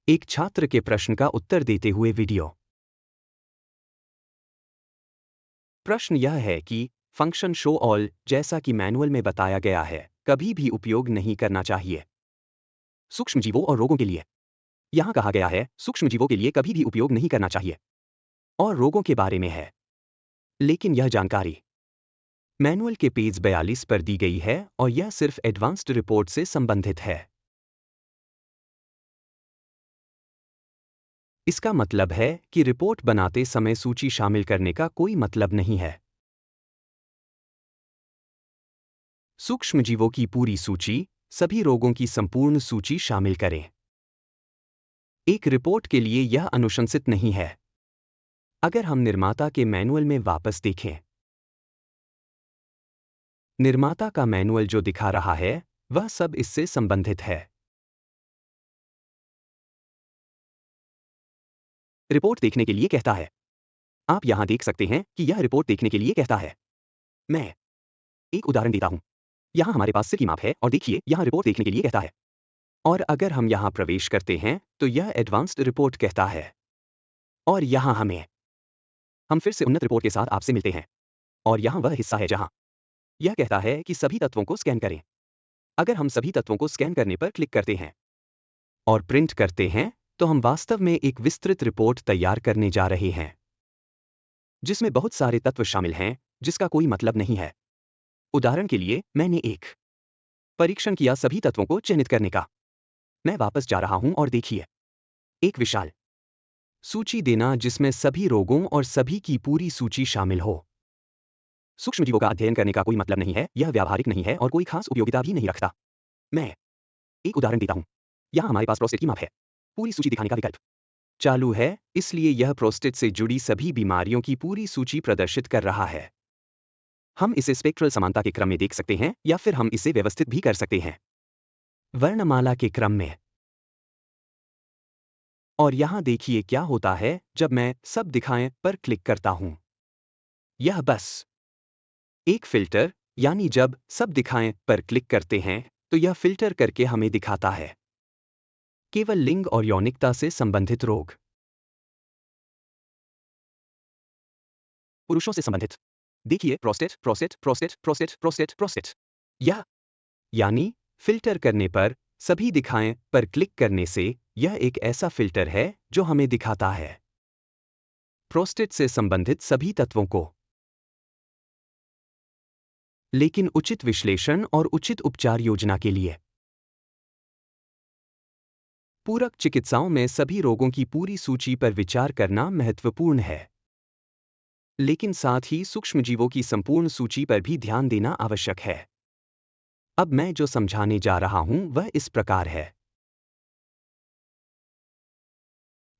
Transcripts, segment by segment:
एक छात्र के प्रश्न का उत्तर देते हुए वीडियो। प्रश्न यह है कि फंक्शन शो ऑल, जैसा कि मैनुअल में बताया गया है, कभी भी उपयोग नहीं करना चाहिए सूक्ष्मजीवों और रोगों के लिए। यहां कहा गया है सूक्ष्मजीवों के लिए कभी भी उपयोग नहीं करना चाहिए और रोगों के बारे में है। लेकिन यह जानकारी मैनुअल के पेज 42 पर दी गई है और यह सिर्फ एडवांस्ड रिपोर्ट से संबंधित है। इसका मतलब है कि रिपोर्ट बनाते समय सूची शामिल करने का कोई मतलब नहीं है। सूक्ष्मजीवों की पूरी सूची, सभी रोगों की संपूर्ण सूची शामिल करें। एक रिपोर्ट के लिए यह अनुशंसित नहीं है। अगर हम निर्माता के मैनुअल में वापस देखें, निर्माता का मैनुअल जो दिखा रहा है वह सब इससे संबंधित है। रिपोर्ट देखने के लिए कहता है। आप यहां देख सकते हैं कि यह रिपोर्ट देखने के लिए कहता है। मैं एक उदाहरण देता हूं। यहां हमारे पास सिर की माप है और देखिए यहां रिपोर्ट देखने के लिए कहता है। और अगर हम यहां प्रवेश करते हैं तो यह एडवांस्ड रिपोर्ट कहता है। और यहां हम फिर से उन्नत रिपोर्ट के साथ आपसे मिलते हैं। और यहां वह हिस्सा है जहां यह कहता है कि सभी तत्वों को स्कैन करें। अगर हम सभी तत्वों को स्कैन करने पर क्लिक करते हैं और प्रिंट करते हैं तो हम वास्तव में एक विस्तृत रिपोर्ट तैयार करने जा रहे हैं जिसमें बहुत सारे तत्व शामिल हैं जिसका कोई मतलब नहीं है। उदाहरण के लिए मैंने एक परीक्षण किया सभी तत्वों को चिह्नित करने का। मैं वापस जा रहा हूं और देखिए एक विशाल सूची देना जिसमें सभी रोगों और सभी की पूरी सूची शामिल हो। सूक्ष्मजीवों का अध्ययन करने का कोई मतलब नहीं है, यह व्यावहारिक नहीं है और कोई खास उपयोगिता भी नहीं रखता। मैं एक उदाहरण देता हूं। यहां हमारे पास प्रोस्टेट की माप है। पूरी सूची दिखाने का विकल्प चालू है, इसलिए यह प्रोस्टेट से जुड़ी सभी बीमारियों की पूरी सूची प्रदर्शित कर रहा है। हम इसे स्पेक्ट्रल समानता के क्रम में देख सकते हैं या फिर हम इसे व्यवस्थित भी कर सकते हैं वर्णमाला के क्रम में। और यहां देखिए क्या होता है जब मैं सब दिखाएं पर क्लिक करता हूं। यह बस एक फिल्टर, यानी जब सब दिखाएं पर क्लिक करते हैं तो यह फिल्टर करके हमें दिखाता है केवल लिंग और यौनिकता से संबंधित रोग। पुरुषों से संबंधित देखिए prostate prostate prostate prostate prostate prostate. यह यानी फिल्टर करने पर सभी दिखाएं पर क्लिक करने से यह एक ऐसा फिल्टर है जो हमें दिखाता है प्रोस्टेट से संबंधित सभी तत्वों को। लेकिन उचित विश्लेषण और उचित उपचार योजना के लिए पूरक चिकित्साओं में सभी रोगों की पूरी सूची पर विचार करना महत्वपूर्ण है। लेकिन साथ ही सूक्ष्मजीवों की संपूर्ण सूची पर भी ध्यान देना आवश्यक है। अब मैं जो समझाने जा रहा हूं वह इस प्रकार है।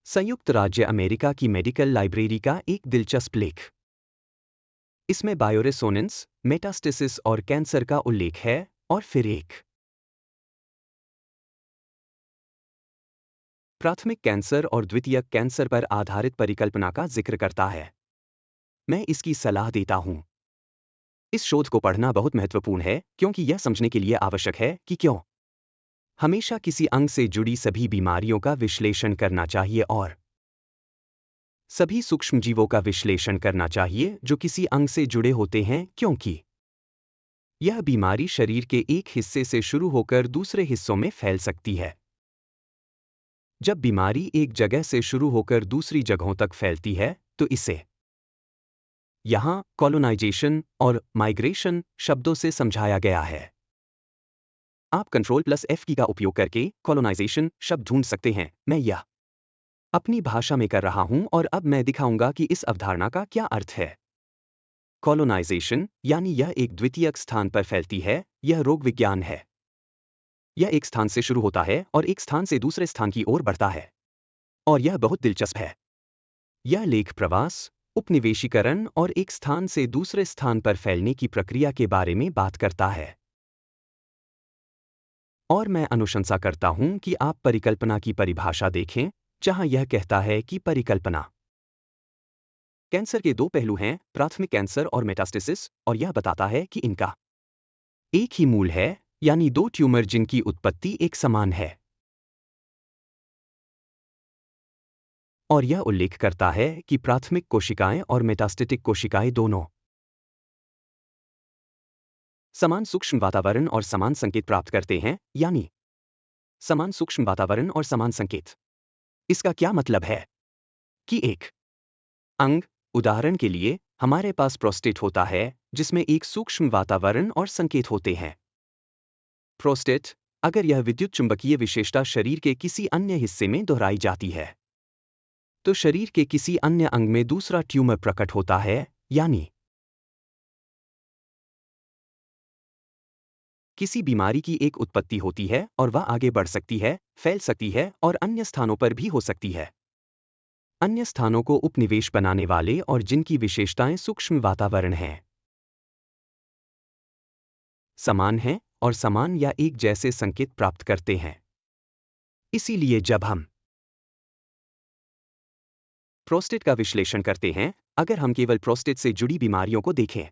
संयुक्त राज्य अमेरिका की मेडिकल लाइब्रेरी का एक दिलचस्प लेख। इसमें बायोरेसोनेंस, मेटास्टेसिस और कैंसर का उल्लेख है और फिर एक प्राथमिक कैंसर और द्वितीयक कैंसर पर आधारित परिकल्पना का जिक्र करता है। मैं इसकी सलाह देता हूं। इस शोध को पढ़ना बहुत महत्वपूर्ण है क्योंकि यह समझने के लिए आवश्यक है कि क्यों हमेशा किसी अंग से जुड़ी सभी बीमारियों का विश्लेषण करना चाहिए और सभी सूक्ष्मजीवों का विश्लेषण करना चाहिए जो किसी अंग से जुड़े होते हैं, क्योंकि यह बीमारी शरीर के एक हिस्से से शुरू होकर दूसरे हिस्सों में फैल सकती है। जब बीमारी एक जगह से शुरू होकर दूसरी जगहों तक फैलती है तो इसे यहां कॉलोनाइजेशन और माइग्रेशन शब्दों से समझाया गया है। आप Ctrl+F की का उपयोग करके कॉलोनाइजेशन शब्द ढूंढ सकते हैं। मैं यह अपनी भाषा में कर रहा हूं और अब मैं दिखाऊंगा कि इस अवधारणा का क्या अर्थ है। कॉलोनाइजेशन यानी यह एक द्वितीयक स्थान पर फैलती है, यह रोग विज्ञान है। यह एक स्थान से शुरू होता है और एक स्थान से दूसरे स्थान की ओर बढ़ता है। और यह बहुत दिलचस्प है। यह लेख प्रवास, उपनिवेशीकरण और एक स्थान से दूसरे स्थान पर फैलने की प्रक्रिया के बारे में बात करता है। और मैं अनुशंसा करता हूं कि आप परिकल्पना की परिभाषा देखें, जहां यह कहता है कि परिकल्पना कैंसर के दो पहलू हैं, प्राथमिक कैंसर और मेटास्टेसिस, और यह बताता है कि इनका एक ही मूल है, यानी दो ट्यूमर जिनकी उत्पत्ति एक समान है। और यह उल्लेख करता है कि प्राथमिक कोशिकाएं और मेटास्टेटिक कोशिकाएं दोनों समान सूक्ष्म वातावरण और समान संकेत प्राप्त करते हैं, यानी समान सूक्ष्म वातावरण और समान संकेत। इसका क्या मतलब है कि एक अंग, उदाहरण के लिए हमारे पास प्रोस्टेट होता है जिसमें एक सूक्ष्म वातावरण और संकेत होते हैं। प्रोस्टेट, अगर यह विद्युत चुंबकीय विशेषता शरीर के किसी अन्य हिस्से में दोहराई जाती है तो शरीर के किसी अन्य अंग में दूसरा ट्यूमर प्रकट होता है, यानी किसी बीमारी की एक उत्पत्ति होती है और वह आगे बढ़ सकती है, फैल सकती है और अन्य स्थानों पर भी हो सकती है। अन्य स्थानों को उपनिवेश बनाने वाले और जिनकी विशेषताएं सूक्ष्म वातावरण हैं, समान हैं और समान या एक जैसे संकेत प्राप्त करते हैं। इसीलिए जब हम प्रोस्टेट का विश्लेषण करते हैं, अगर हम केवल प्रोस्टेट से जुड़ी बीमारियों को देखें,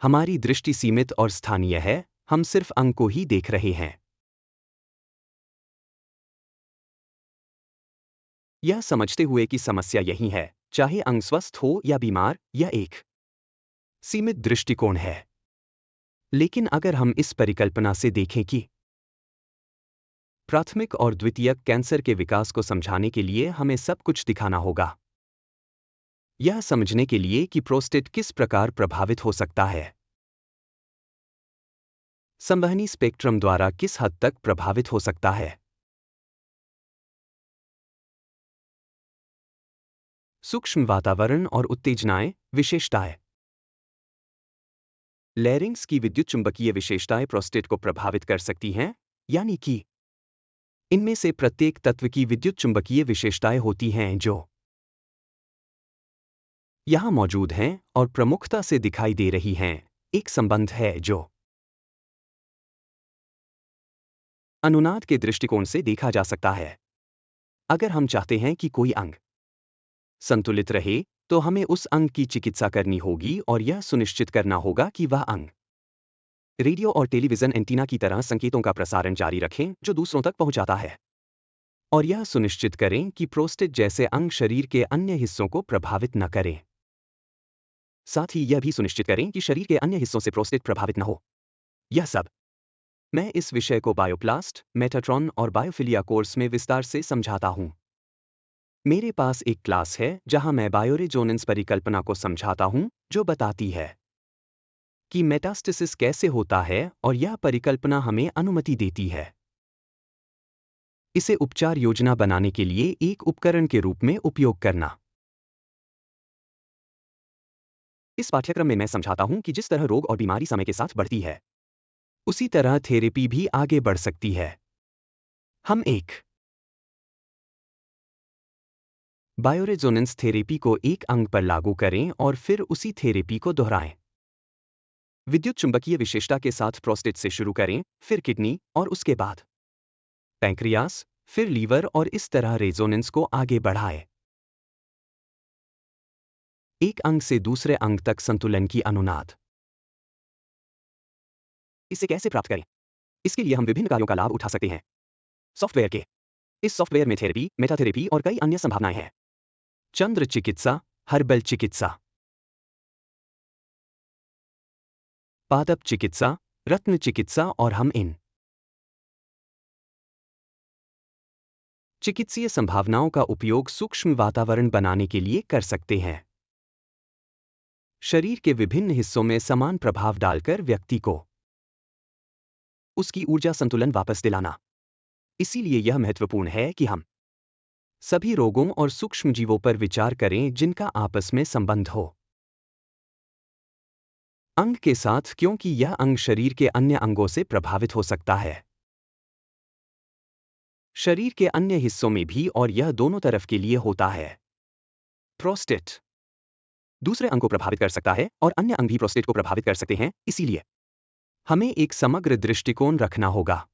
हमारी दृष्टि सीमित और स्थानीय है, हम सिर्फ अंग को ही देख रहे हैं। यह समझते हुए कि समस्या यही है, चाहे अंग स्वस्थ हो या बीमार, यह एक सीमित दृष्टिकोण है। लेकिन अगर हम इस परिकल्पना से देखें कि प्राथमिक और द्वितीयक कैंसर के विकास को समझाने के लिए हमें सब कुछ दिखाना होगा, यह समझने के लिए कि प्रोस्टेट किस प्रकार प्रभावित हो सकता है, संवहनी स्पेक्ट्रम द्वारा किस हद तक प्रभावित हो सकता है। सूक्ष्म वातावरण और उत्तेजनाएं, विशेषताएं। लैरिंक्स की विद्युत चुंबकीय विशेषताएं प्रोस्टेट को प्रभावित कर सकती हैं, यानी कि इनमें से प्रत्येक तत्व की विद्युत चुंबकीय विशेषताएं होती हैं जो यहां मौजूद हैं और प्रमुखता से दिखाई दे रही हैं। एक संबंध है जो अनुनाद के दृष्टिकोण से देखा जा सकता है। अगर हम चाहते हैं कि कोई अंग संतुलित रहे, तो हमें उस अंग की चिकित्सा करनी होगी और यह सुनिश्चित करना होगा कि वह अंग रेडियो और टेलीविजन एंटीना की तरह संकेतों का प्रसारण जारी रखें जो दूसरों तक पहुंचाता है, और यह सुनिश्चित करें कि प्रोस्टेट जैसे अंग शरीर के अन्य हिस्सों को प्रभावित न करें। साथ ही यह भी सुनिश्चित करें कि शरीर के अन्य हिस्सों से प्रोस्टेट प्रभावित न हो। यह सब मैं इस विषय को बायोप्लास्ट, मेटाट्रॉन और बायोफिलिया कोर्स में विस्तार से समझाता हूं। मेरे पास एक क्लास है जहां मैं बायोरेजोनेंस परिकल्पना को समझाता हूं, जो बताती है कि मेटास्टेसिस कैसे होता है, और यह परिकल्पना हमें अनुमति देती है इसे उपचार योजना बनाने के लिए एक उपकरण के रूप में उपयोग करना। इस पाठ्यक्रम में मैं समझाता हूं कि जिस तरह रोग और बीमारी समय के साथ बढ़ती है, उसी तरह थेरेपी भी आगे बढ़ सकती है। हम एक बायोरेजोनेंस थेरेपी को एक अंग पर लागू करें और फिर उसी थेरेपी को दोहराएं। विद्युत चुंबकीय विशेषता के साथ प्रोस्टेट से शुरू करें, फिर किडनी और उसके बाद पैंक्रियास, फिर लीवर और इस तरह रेजोनेंस को आगे बढ़ाएं। एक अंग से दूसरे अंग तक संतुलन की अनुनाद। इसे कैसे प्राप्त करें? इसके लिए हम विभिन्न कार्यों का लाभ उठा सकते हैं। सॉफ्टवेयर के इस सॉफ्टवेयर में थेरेपी, मेटाथेरेपी और कई अन्य संभावनाएं हैं। चंद्र चिकित्सा, हर्बल चिकित्सा, पादप चिकित्सा, रत्न चिकित्सा, और हम इन चिकित्सीय संभावनाओं का उपयोग सूक्ष्म वातावरण बनाने के लिए कर सकते हैं। शरीर के विभिन्न हिस्सों में समान प्रभाव डालकर व्यक्ति को उसकी ऊर्जा संतुलन वापस दिलाना। इसीलिए यह महत्वपूर्ण है कि हम सभी रोगों और सूक्ष्म जीवों पर विचार करें जिनका आपस में संबंध हो अंग के साथ, क्योंकि यह अंग शरीर के अन्य अंगों से प्रभावित हो सकता है, शरीर के अन्य हिस्सों में भी, और यह दोनों तरफ के लिए होता है। प्रोस्टेट दूसरे अंग को प्रभावित कर सकता है और अन्य अंग भी प्रोस्टेट को प्रभावित कर सकते हैं, इसीलिए हमें एक समग्र दृष्टिकोण रखना होगा।